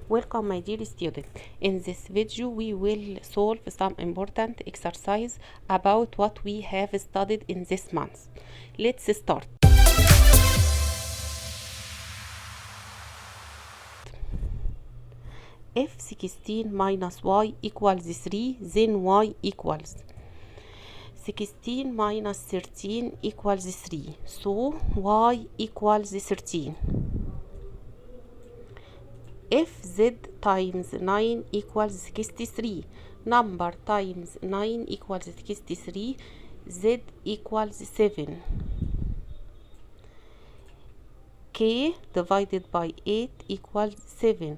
Welcome my dear student. In this video we will solve some important exercise about what we have studied in this month. Let's start. If 16 minus y equals 3, then y equals 16 minus 13 equals 3, so y equals 13. If z times 9 equals 63, number times 9 equals 63, z equals 7. K divided by 8 equals 7.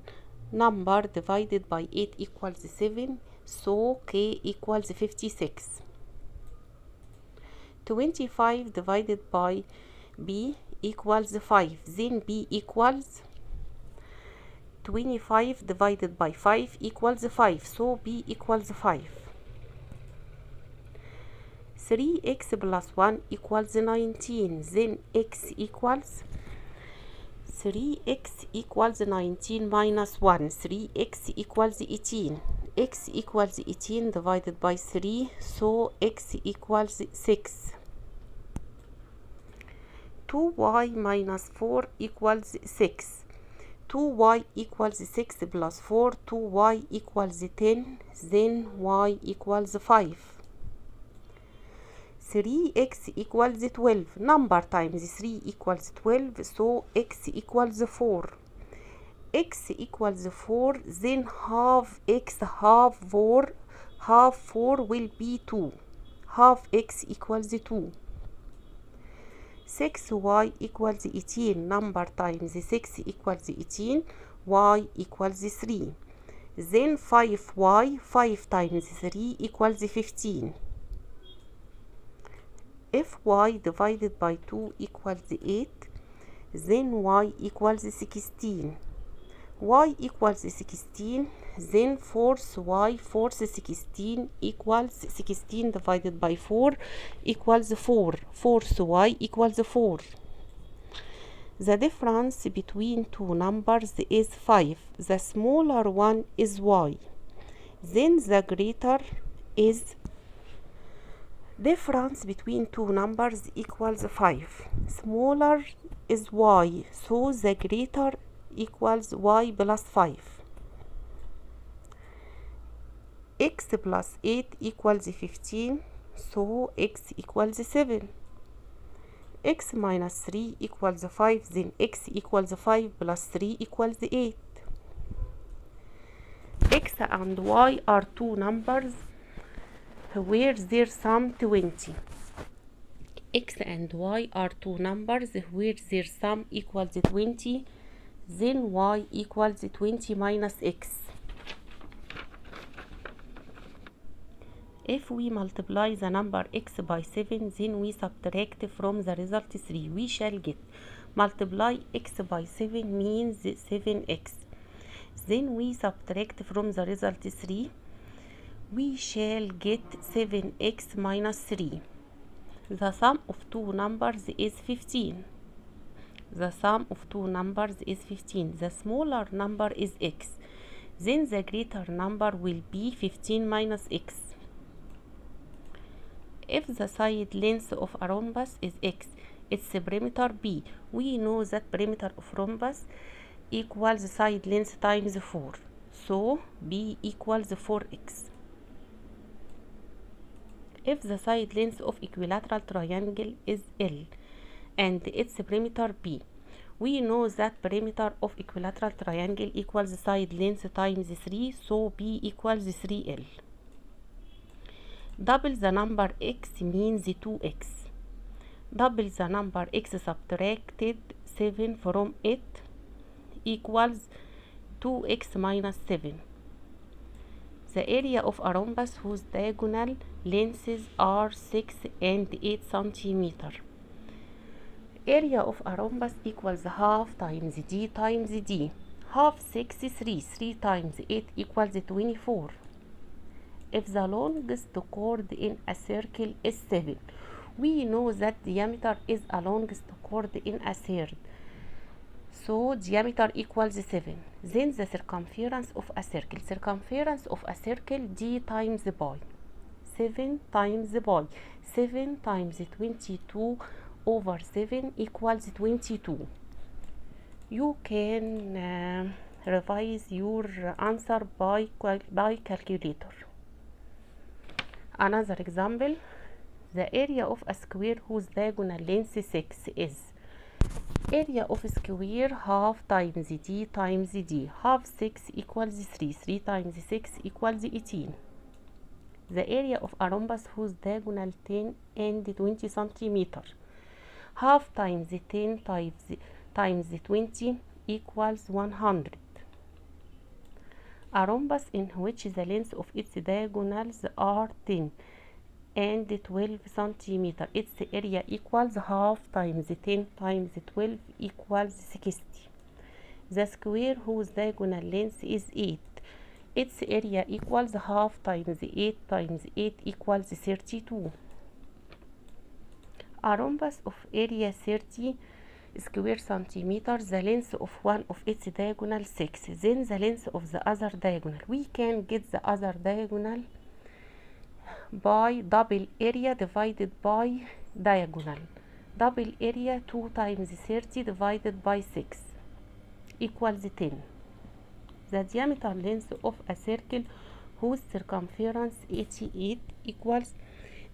Number divided by 8 equals 7, so k equals 56. 25 divided by b equals 5, then b equals 25 divided by 5 equals 5, so b equals 5. 3x plus 1 equals 19, then x equals 3x equals 19 minus 1, 3x equals 18. X equals 18 divided by 3, so x equals 6. 2y minus 4 equals 6. 2y equals 6 plus 4, 2y equals 10, then y equals 5. 3x equals 12. Number times 3 equals 12, so x equals 4. X equals 4, then half x half 4, half 4 will be 2. Half x equals 2. 6y equals 18. Number times 6 equals 18, y equals 3. Then 5y, 5 times 3 equals 15. If y divided by 2 equals 8, then y equals 16. Y equals 16, then fourth y, fourth 16 equals 16 divided by 4 equals 4. Fourth y equals 4. The difference between two numbers is 5. The smaller one is y. Then the greater is difference between two numbers equals 5. Smaller is y, so the greater equals y plus 5. X plus 8 equals 15, so x equals 7. X minus 3 equals 5, then x equals 5 plus 3 equals 8. X and y are two numbers where their sum 20. X and y are two numbers where their sum equals 20, then y equals 20 minus x. If we multiply the number x by 7, then we subtract from the result 3, we shall get multiply x by 7 means 7x. Then we subtract from the result 3, we shall get 7x minus 3. The sum of two numbers is 15. The sum of two numbers is 15. The smaller number is x. Then the greater number will be 15 minus x. If the side length of a rhombus is x, its perimeter b, we know that perimeter of rhombus equals side length times 4. So b equals 4x. If the side length of equilateral triangle is L and its perimeter b, we know that perimeter of equilateral triangle equals side length times 3, so b equals 3L. Double the number x means 2x. Double the number x subtracted 7 from it equals 2x minus 7. The area of a rhombus whose diagonal lengths are 6 and 8 centimeter. Area of a rhombus equals half times d times d. Half 6 is 3. 3 times 8 equals 24. If the longest chord in a circle is 7, we know that diameter is a longest chord in a third. So diameter equals 7. Then the circumference of a circle. Circumference of a circle d times pi. 7 times pi. 7 times 22 over 7 equals 22. You can revise your answer by calculator. Another example. The area of a square whose diagonal length 6 is area of a square half times d times d. Half 6 equals 3. 3 times 6 equals 18. The area of a rhombus whose diagonal 10 and 20 centimeter. Half times 10 times 20 equals 100. A rhombus in which the length of its diagonals are 10 and 12 centimeter. Its area equals half times 10 times 12 equals 60. The square whose diagonal length is 8. Its area equals half times 8 times 8 equals 32. A rhombus of area 30 square centimeter. The length of one of its diagonal 6. Then the length of the other diagonal. We can get the other diagonal by double area divided by diagonal. Double area 2 times 30 divided by 6 equals 10. The diameter length of a circle whose circumference 88 equals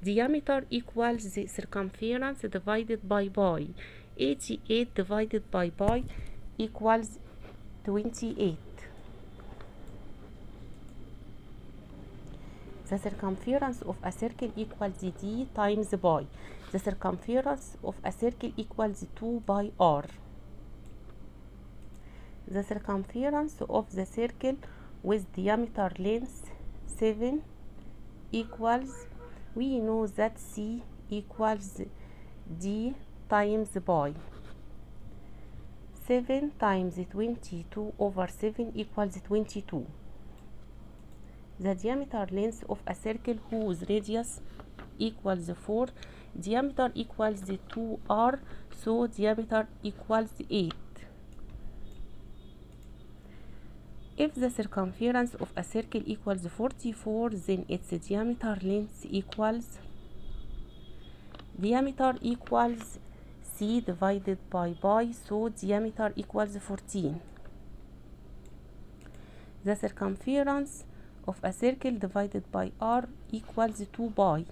diameter equals the circumference divided by pi. 88 divided by pi equals 28. The circumference of a circle equals d times pi. The circumference of a circle equals 2 pi r. The circumference of the circle with diameter length 7 equals, we know that c equals d times pi. 7 times 22 over 7 equals 22. The diameter length of a circle whose radius equals 4. Diameter equals 2r, so diameter equals 8. If the circumference of a circle equals 44, then its diameter length equals c divided by pi, so diameter equals 14. The circumference of a circle divided by r equals 2 pi.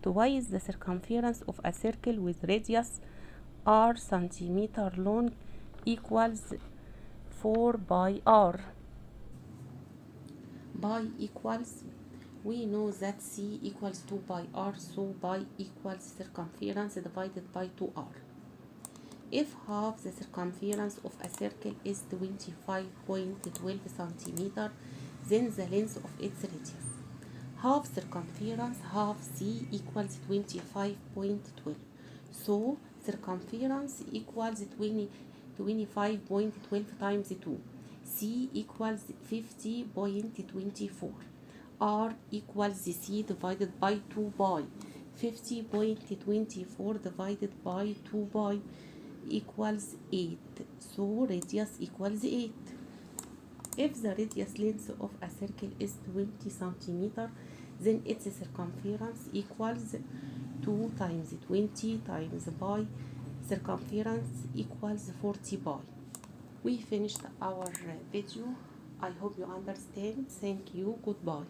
Twice the circumference of a circle with radius r centimeter long equals 4 pi r. Pi equals, we know that c equals 2 pi r, so pi equals circumference divided by 2r. If half the circumference of a circle is 25.12 centimeter, then the length of its radius. Half circumference, half c equals 25.12. So circumference equals 25.12 times 2. C equals 50.24. R equals c divided by 2 pi. 50.24 divided by 2 pi equals 8. So radius equals 8. If the radius length of a circle is 20 centimeter, then its circumference equals 2 times 20 times pi. Circumference equals 40 pi. We finished our video. I hope you understand. Thank you. Goodbye.